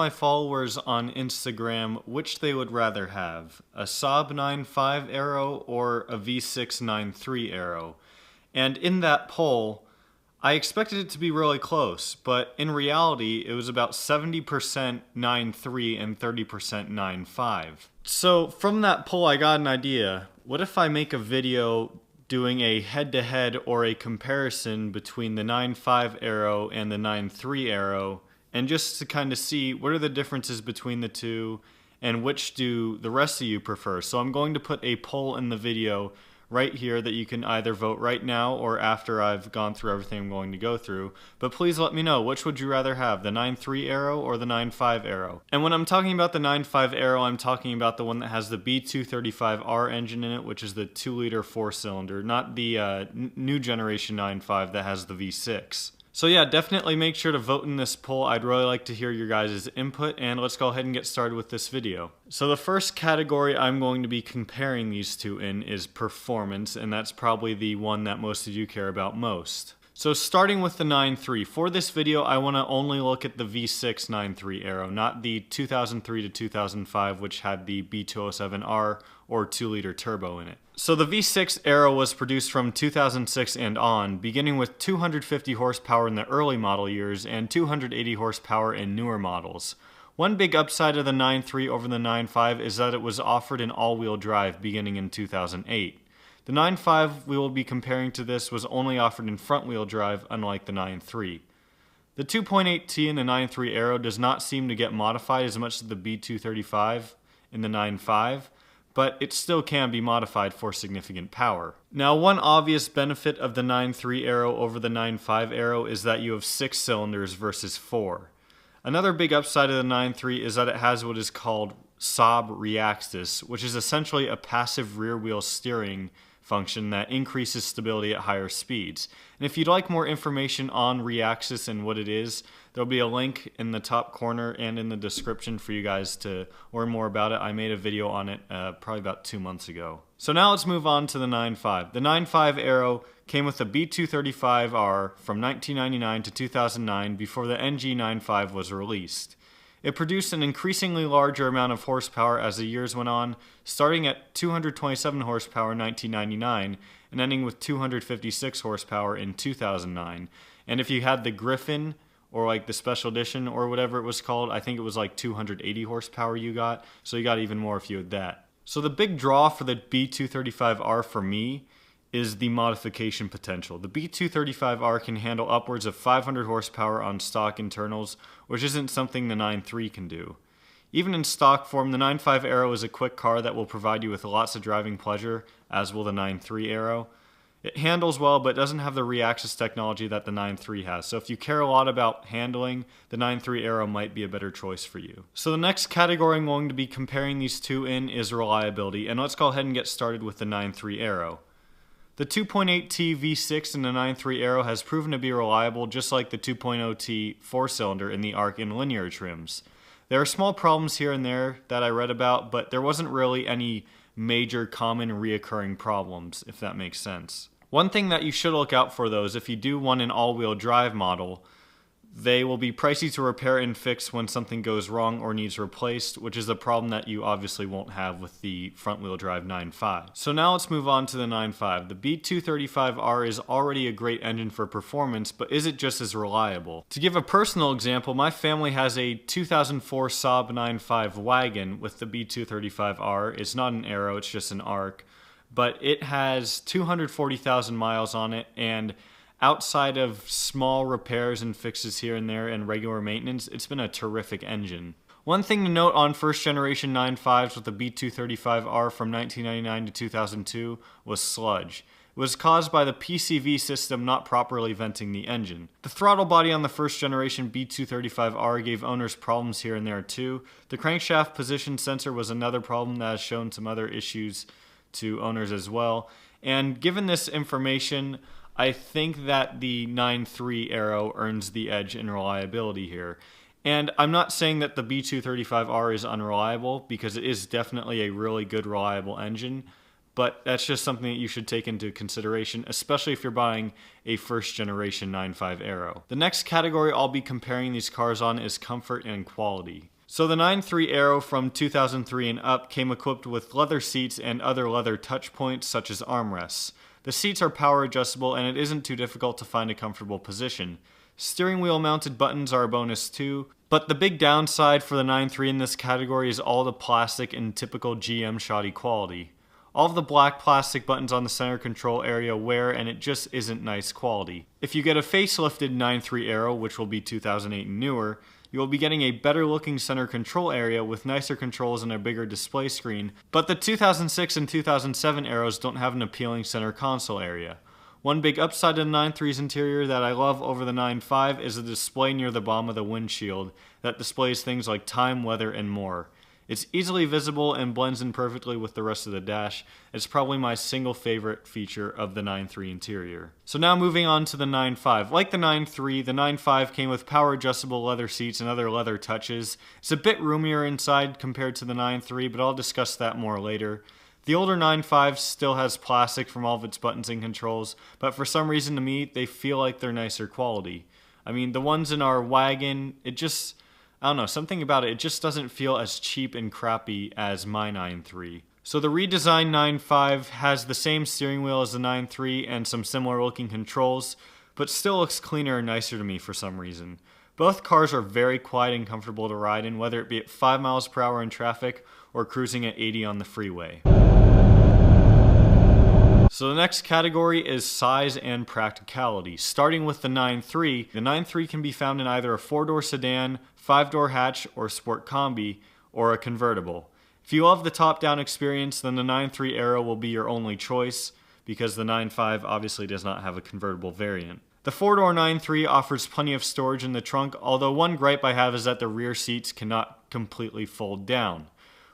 my followers on Instagram which they would rather have, a Saab 9.5 Aero or a V6 9.3 Aero. And in that poll, I expected it to be really close, but in reality, it was about 70% 9.3 and 30% 9.5. So from that poll, I got an idea. What if I make a video doing a head-to-head or a comparison between the 9.5 Aero and the 9.3 Aero, and just to kind of see what are the differences between the two and which do the rest of you prefer. So I'm going to put a poll in the video right here that you can either vote right now or after I've gone through everything I'm going to go through. But please let me know, which would you rather have, the 9.3 Aero or the 9.5 Aero? And when I'm talking about the 9.5 Aero, I'm talking about the one that has the B235R engine in it, which is the 2-liter 4-cylinder, not the new generation 9.5 that has the V6. So yeah, definitely make sure to vote in this poll. I'd really like to hear your guys' input, and let's go ahead and get started with this video. So the first category I'm going to be comparing these two in is performance, and that's probably the one that most of you care about most. So starting with the 9.3, for this video I want to only look at the V6 9.3 Aero, not the 2003 to 2005 which had the B207R or 2-liter turbo in it. So the V6 Aero was produced from 2006 and on, beginning with 250 horsepower in the early model years and 280 horsepower in newer models. One big upside of the 9.3 over the 9.5 is that it was offered in all-wheel drive beginning in 2008. The 9.5 we will be comparing to this was only offered in front-wheel drive, unlike the 9.3. The 2.8T in the 9.3 Aero does not seem to get modified as much as the B235 in the 9.5, but it still can be modified for significant power. Now, one obvious benefit of the 9.3 Aero over the 9.5 Aero is that you have 6 cylinders versus 4. Another big upside of the 9.3 is that it has what is called Saab Reaxis, which is essentially a passive rear-wheel steering function that increases stability at higher speeds. And if you'd like more information on Reaxis and what it is, there'll be a link in the top corner and in the description for you guys to learn more about it. I made a video on it probably about 2 months ago. So now let's move on to the 9.5. The 9.5 Aero came with the B235R from 1999 to 2009 before the NG95 was released. It produced an increasingly larger amount of horsepower as the years went on, starting at 227 horsepower in 1999 and ending with 256 horsepower in 2009. And if you had the Griffin, or like the special edition or whatever it was called, I think it was like 280 horsepower you got, so you got even more if you had that. So the big draw for the B235R for me is the modification potential. The B235R can handle upwards of 500 horsepower on stock internals, which isn't something the 9.3 can do. Even in stock form, the 9.5 Aero is a quick car that will provide you with lots of driving pleasure, as will the 9.3 Aero. It handles well, but doesn't have the Reaxis technology that the 9.3 has. So if you care a lot about handling, the 9.3 Aero might be a better choice for you. So the next category I'm going to be comparing these two in is reliability, and let's go ahead and get started with the 9.3 Aero. The 2.8T V6 in the 9.3 Aero has proven to be reliable, just like the 2.0T 4-cylinder in the ARC and linear trims. There are small problems here and there that I read about, but there wasn't really any major common reoccurring problems, if that makes sense. One thing that you should look out for, though, is if you do want an all-wheel drive model, they will be pricey to repair and fix when something goes wrong or needs replaced, which is a problem that you obviously won't have with the front-wheel drive 9.5. So now let's move on to the 9.5. The B235R is already a great engine for performance, but is it just as reliable? To give a personal example, my family has a 2004 Saab 9.5 wagon with the B235R. It's not an Aero, it's just an ARC, but it has 240,000 miles on it, and outside of small repairs and fixes here and there and regular maintenance, it's been a terrific engine. One thing to note on first generation 9.5s with the B235R from 1999 to 2002 was sludge. It was caused by the PCV system not properly venting the engine. The throttle body on the first generation B235R gave owners problems here and there too. The crankshaft position sensor was another problem that has shown some other issues to owners as well. And given this information, I think that the 9.3 Aero earns the edge in reliability here. And I'm not saying that the B235R is unreliable, because it is definitely a really good, reliable engine, but that's just something that you should take into consideration, especially if you're buying a first-generation 9.5 Aero. The next category I'll be comparing these cars on is comfort and quality. So the 9.3 Aero from 2003 and up came equipped with leather seats and other leather touch points such as armrests. The seats are power adjustable and it isn't too difficult to find a comfortable position. Steering wheel mounted buttons are a bonus too, but the big downside for the 9.3 in this category is all the plastic in typical GM shoddy quality. All of the black plastic buttons on the center control area wear and it just isn't nice quality. If you get a facelifted 9.3 Aero, which will be 2008 and newer, you will be getting a better looking center control area with nicer controls and a bigger display screen, but the 2006 and 2007 Aeros don't have an appealing center console area. One big upside to the 9.3's interior that I love over the 9.5 is the display near the bottom of the windshield that displays things like time, weather, and more. It's easily visible and blends in perfectly with the rest of the dash. It's probably my single favorite feature of the 9.3 interior. So now moving on to the 9.5. Like the 9.3, the 9.5 came with power adjustable leather seats and other leather touches. It's a bit roomier inside compared to the 9.3, but I'll discuss that more later. The older 9.5 still has plastic from all of its buttons and controls, but for some reason to me, they feel like they're nicer quality. I mean, the ones in our wagon, I don't know, something about it just doesn't feel as cheap and crappy as my 9.3. So the redesigned 9.5 has the same steering wheel as the 9.3 and some similar looking controls, but still looks cleaner and nicer to me for some reason. Both cars are very quiet and comfortable to ride in, whether it be at 5 miles per hour in traffic or cruising at 80 on the freeway. So the next category is size and practicality. Starting with the 9.3, the 9.3 can be found in either a 4-door sedan, 5-door hatch, or sport combi, or a convertible. If you love the top-down experience, then the 9.3 Aero will be your only choice, because the 9.5 obviously does not have a convertible variant. The 4-door 9.3 offers plenty of storage in the trunk, although one gripe I have is that the rear seats cannot completely fold down.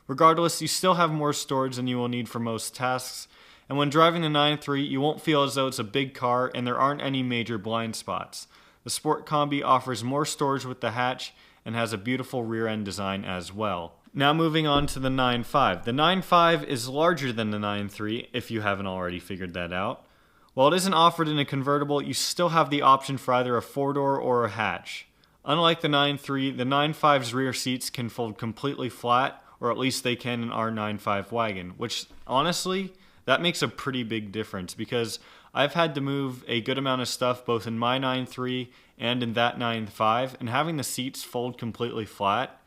Regardless, you still have more storage than you will need for most tasks, and when driving the 9.3, you won't feel as though it's a big car and there aren't any major blind spots. The Sport Combi offers more storage with the hatch and has a beautiful rear end design as well. Now moving on to the 9.5. The 9.5 is larger than the 9.3, if you haven't already figured that out. While it isn't offered in a convertible, you still have the option for either a 4-door or a hatch. Unlike the 9.3, the 9.5's rear seats can fold completely flat, or at least they can in our 9.5 wagon, which honestly, that makes a pretty big difference because I've had to move a good amount of stuff both in my 9.3 and in that 9.5, and having the seats fold completely flat,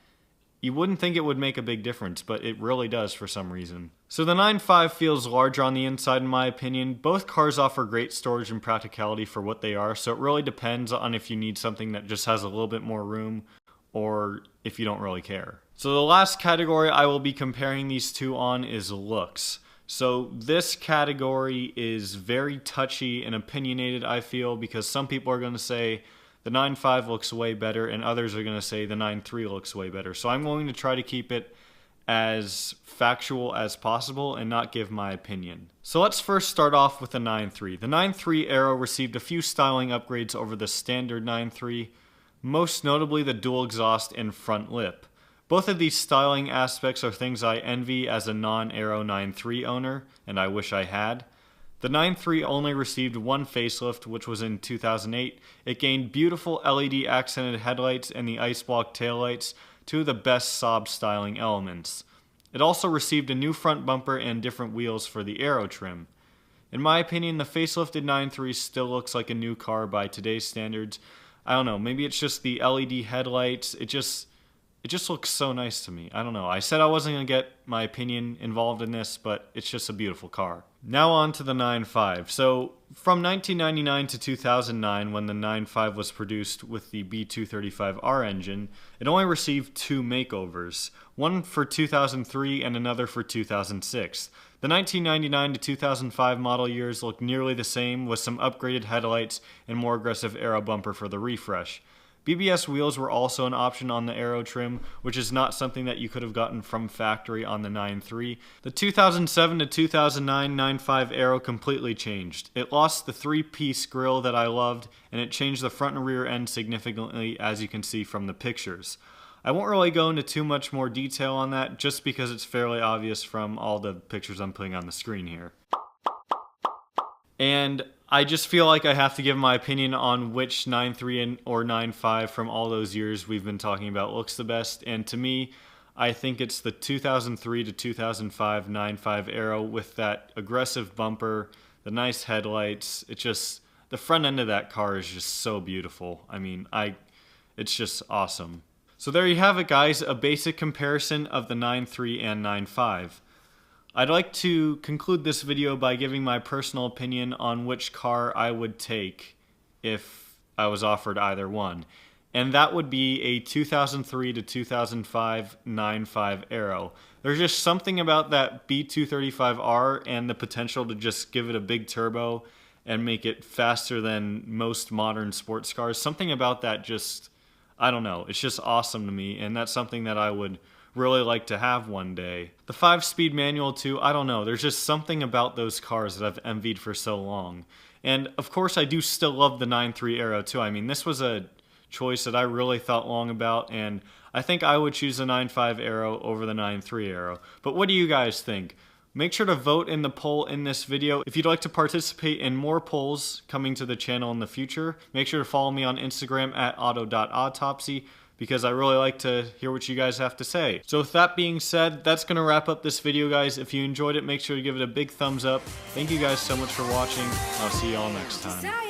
you wouldn't think it would make a big difference, but it really does for some reason. So the 9.5 feels larger on the inside in my opinion. Both cars offer great storage and practicality for what they are, so it really depends on if you need something that just has a little bit more room or if you don't really care. So the last category I will be comparing these two on is looks. So this category is very touchy and opinionated, I feel, because some people are going to say the 9.5 looks way better and others are going to say the 9.3 looks way better. So I'm going to try to keep it as factual as possible and not give my opinion. So let's first start off with the 9.3. The 9.3 Aero received a few styling upgrades over the standard 9.3, most notably the dual exhaust and front lip. Both of these styling aspects are things I envy as a non-Aero 9.3 owner, and I wish I had. The 9.3 only received one facelift, which was in 2008. It gained beautiful LED accented headlights and the ice block taillights, two of the best Saab styling elements. It also received a new front bumper and different wheels for the Aero trim. In my opinion, the facelifted 9.3 still looks like a new car by today's standards. I don't know, maybe it's just the LED headlights, it just looks so nice to me. I don't know. I said I wasn't going to get my opinion involved in this, but it's just a beautiful car. Now on to the 9.5. So from 1999 to 2009, when the 9.5 was produced with the B235R engine, it only received two makeovers, one for 2003 and another for 2006. The 1999 to 2005 model years look nearly the same, with some upgraded headlights and more aggressive Aero bumper for the refresh. BBS wheels were also an option on the Aero trim, which is not something that you could have gotten from factory on the 9.3. The 2007 to 2009 9.5 Aero completely changed. It lost the three-piece grille that I loved, and it changed the front and rear end significantly, as you can see from the pictures. I won't really go into too much more detail on that, just because it's fairly obvious from all the pictures I'm putting on the screen here. And I just feel like I have to give my opinion on which 9.3 or 9.5 from all those years we've been talking about looks the best. And to me, I think it's the 2003 to 2005 9.5 Aero with that aggressive bumper, the nice headlights. It just, the front end of that car is just so beautiful. I mean, it's just awesome. So there you have it, guys, a basic comparison of the 9.3 and 9.5. I'd like to conclude this video by giving my personal opinion on which car I would take if I was offered either one. And that would be a 2003 to 2005 9.5 Aero. There's just something about that B235R and the potential to just give it a big turbo and make it faster than most modern sports cars. Something about that just, I don't know, it's just awesome to me, and that's something that I would really like to have one day. The 5-speed manual too, I don't know, there's just something about those cars that I've envied for so long. And of course I do still love the 9.3 Aero too. I mean, this was a choice that I really thought long about, and I think I would choose the 9.5 Aero over the 9.3 Aero. But what do you guys think? Make sure to vote in the poll in this video. If you'd like to participate in more polls coming to the channel in the future, make sure to follow me on Instagram at auto.autopsy, because I really like to hear what you guys have to say. So with that being said, that's going to wrap up this video, guys. If you enjoyed it, make sure to give it a big thumbs up. Thank you guys so much for watching. I'll see y'all next time.